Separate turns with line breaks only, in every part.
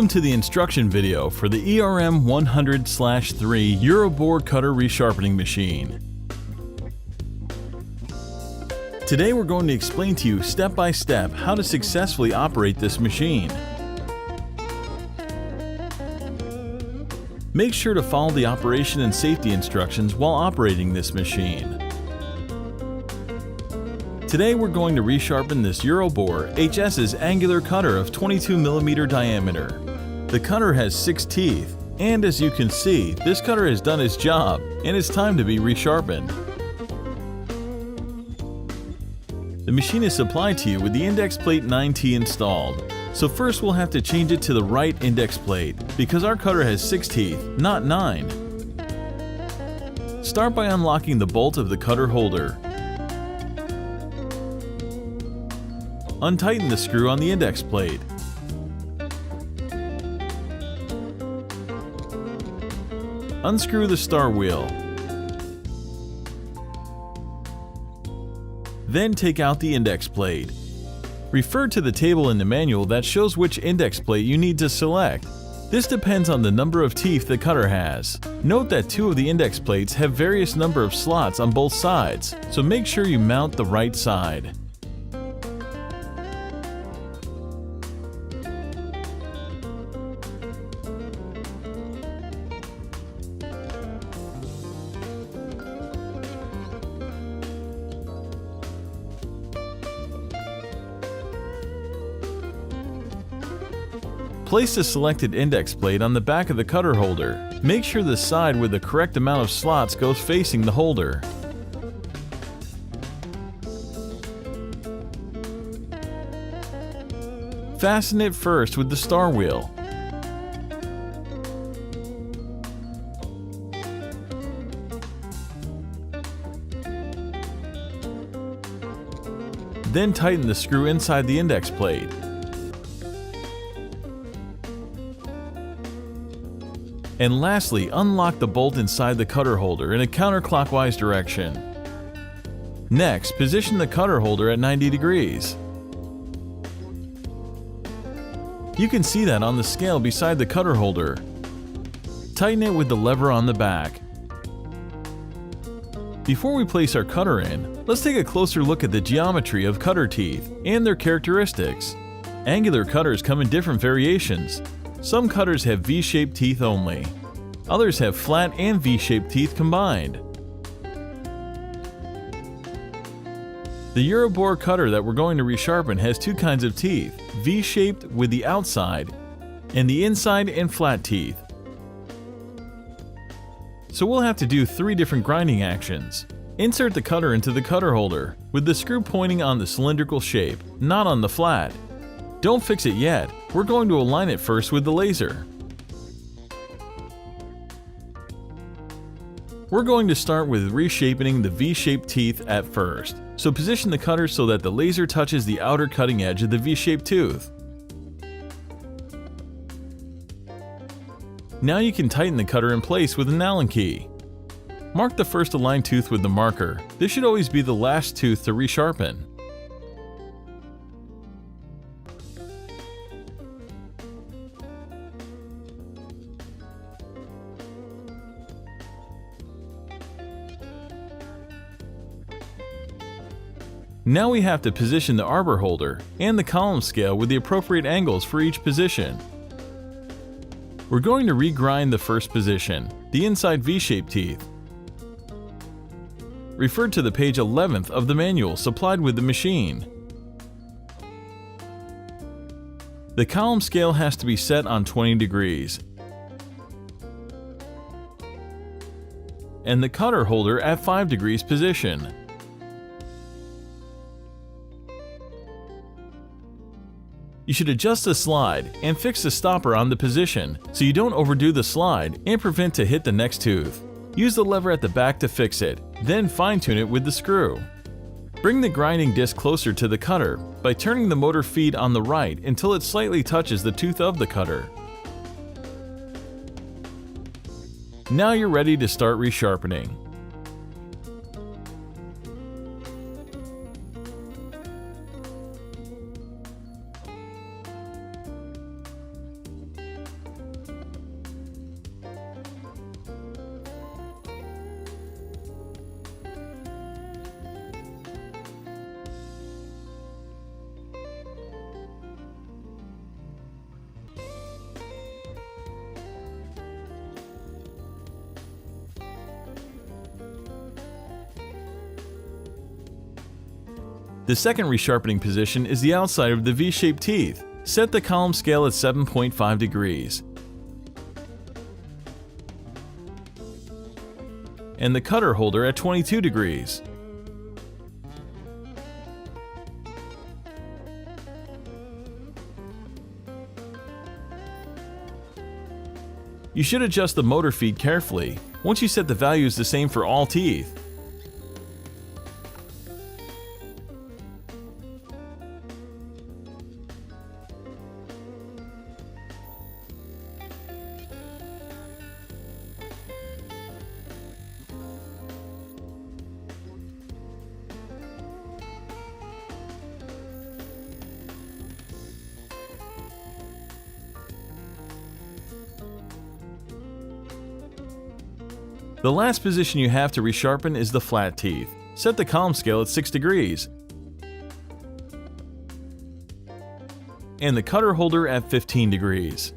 Welcome to the instruction video for the ERM 100/3 Eurobore Cutter Resharpening Machine. Today we're going to explain to you step by step how to successfully operate this machine. Make sure to follow the operation and safety instructions while operating this machine. Today we're going to resharpen this Eurobore HS's angular cutter of 22mm diameter. The cutter has 6 teeth, and as you can see, this cutter has done its job and it's time to be resharpened. The machine is supplied to you with the index plate 9T installed. So first we'll have to change it to the right index plate because our cutter has 6 teeth, not 9. Start by unlocking the bolt of the cutter holder. Untighten the screw on the index plate. Unscrew the star wheel. Then take out the index plate. Refer to the table in the manual that shows which index plate you need to select. This depends on the number of teeth the cutter has. Note that 2 of the index plates have various number of slots on both sides, so make sure you mount the right side. Place the selected index plate on the back of the cutter holder. Make sure the side with the correct amount of slots goes facing the holder. Fasten it first with the star wheel. Then tighten the screw inside the index plate. And lastly, unlock the bolt inside the cutter holder in a counterclockwise direction. Next, position the cutter holder at 90 degrees. You can see that on the scale beside the cutter holder. Tighten it with the lever on the back. Before we place our cutter in, let's take a closer look at the geometry of cutter teeth and their characteristics. Angular cutters come in different variations. Some cutters have V-shaped teeth only. Others have flat and V-shaped teeth combined. The Eurobore cutter that we're going to resharpen has 2 kinds of teeth, V-shaped with the outside, and the inside and flat teeth. So we'll have to do 3 different grinding actions. Insert the cutter into the cutter holder, with the screw pointing on the cylindrical shape, not on the flat. Don't fix it yet, we're going to align it first with the laser. We're going to start with reshaping the V-shaped teeth at first, so position the cutter so that the laser touches the outer cutting edge of the V-shaped tooth. Now you can tighten the cutter in place with an Allen key. Mark the first aligned tooth with the marker. This should always be the last tooth to resharpen. Now we have to position the arbor holder and the column scale with the appropriate angles for each position. We're going to regrind the first position, the inside V-shaped teeth. Refer to the page 11th of the manual supplied with the machine. The column scale has to be set on 20 degrees. And the cutter holder at 5 degrees position. You should adjust the slide and fix the stopper on the position so you don't overdo the slide and prevent to hit the next tooth. Use the lever at the back to fix it, then fine-tune it with the screw. Bring the grinding disc closer to the cutter by turning the motor feed on the right until it slightly touches the tooth of the cutter. Now you're ready to start resharpening. The second resharpening position is the outside of the V-shaped teeth. Set the column scale at 7.5 degrees and the cutter holder at 22 degrees. You should adjust the motor feed carefully once you set the values the same for all teeth. The last position you have to resharpen is the flat teeth. Set the column scale at 6 degrees and the cutter holder at 15 degrees.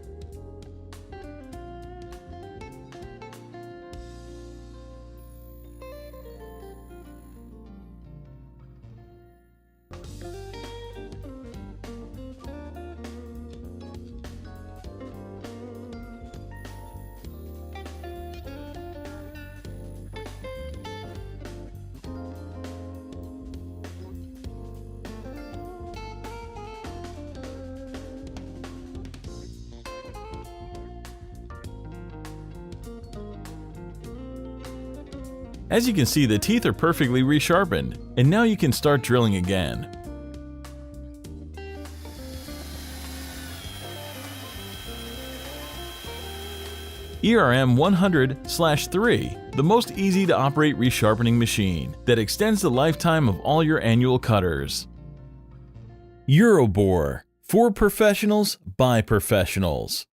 As you can see, the teeth are perfectly resharpened, and now you can start drilling again. ERM 100/3, the most easy to operate resharpening machine that extends the lifetime of all your annual cutters. Eurobore, for professionals by professionals.